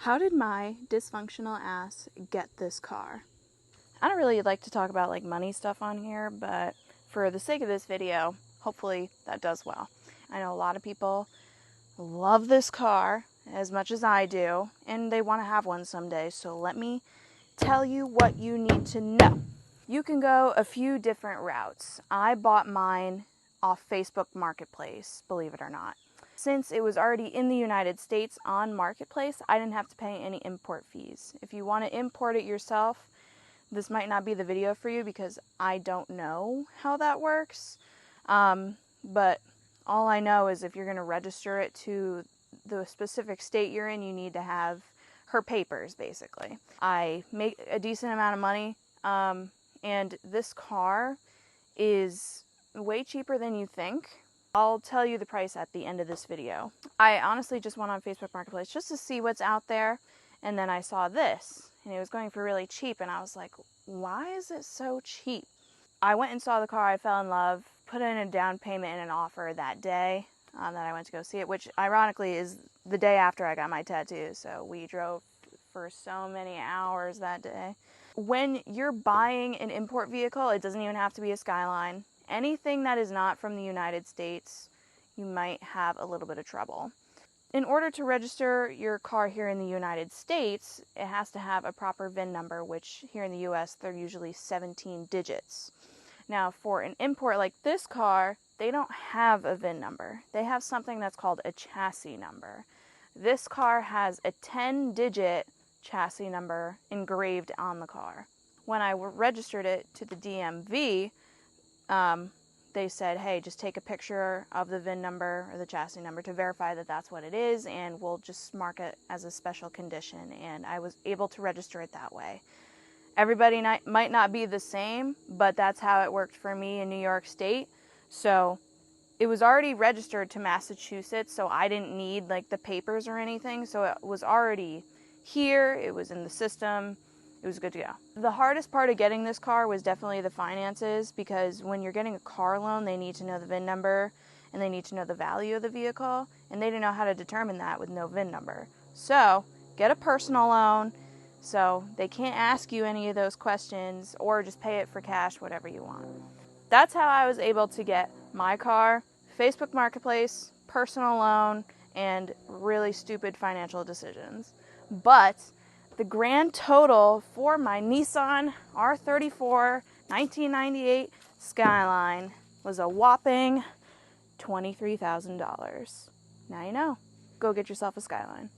How did my dysfunctional ass get this car? I don't really like to talk about like money stuff on here, but for the sake of this video, hopefully that does well. I know a lot of people love this car as much as I do, and they want to have one someday, so let me tell you what you need to know. You can go a few different routes. I bought mine off Facebook Marketplace, believe it or not. Since it was already in the United States on Marketplace, I didn't have to pay any import fees. If you want to import it yourself, this might not be the video for you because I don't know how that works. But all I know is if you're going to register it to the specific state you're in, you need to have her papers, basically. I make a decent amount of money, and this car is way cheaper than you think. I'll tell you the price at the end of this video. I honestly just went on Facebook Marketplace just to see what's out there, and then I saw this, and it was going for really cheap, and I was like, why is it so cheap? I went and saw the car, I fell in love, put in a down payment and an offer that day that I went to go see it, which ironically is the day after I got my tattoo, so we drove for so many hours that day. When you're buying an import vehicle, it doesn't even have to be a Skyline. Anything that is not from the United States, you might have a little bit of trouble. In order to register your car here in the United States, it has to have a proper VIN number, which here in the US, they're usually 17 digits. Now, for an import like this car, they don't have a VIN number. They have something that's called a chassis number. This car has a 10-digit chassis number engraved on the car. When I registered it to the DMV, they said, hey, just take a picture of the VIN number or the chassis number to verify that that's what it is, and we'll just mark it as a special condition. And I was able to register it that way. Everybody might not be the same, but that's how it worked for me in New York State. So it was already registered to Massachusetts, so I didn't need like the papers or anything. So it was already here, it was in the system. It was good to go. The hardest part of getting this car was definitely the finances, because when you're getting a car loan, they need to know the VIN number and they need to know the value of the vehicle, and they didn't know how to determine that with no VIN number. So get a personal loan so they can't ask you any of those questions, or just pay it for cash, whatever you want. That's how I was able to get my car: Facebook Marketplace, personal loan, and really stupid financial decisions. But the grand total for my Nissan R34 1998 Skyline was a whopping $23,000. Now you know. Go get yourself a Skyline.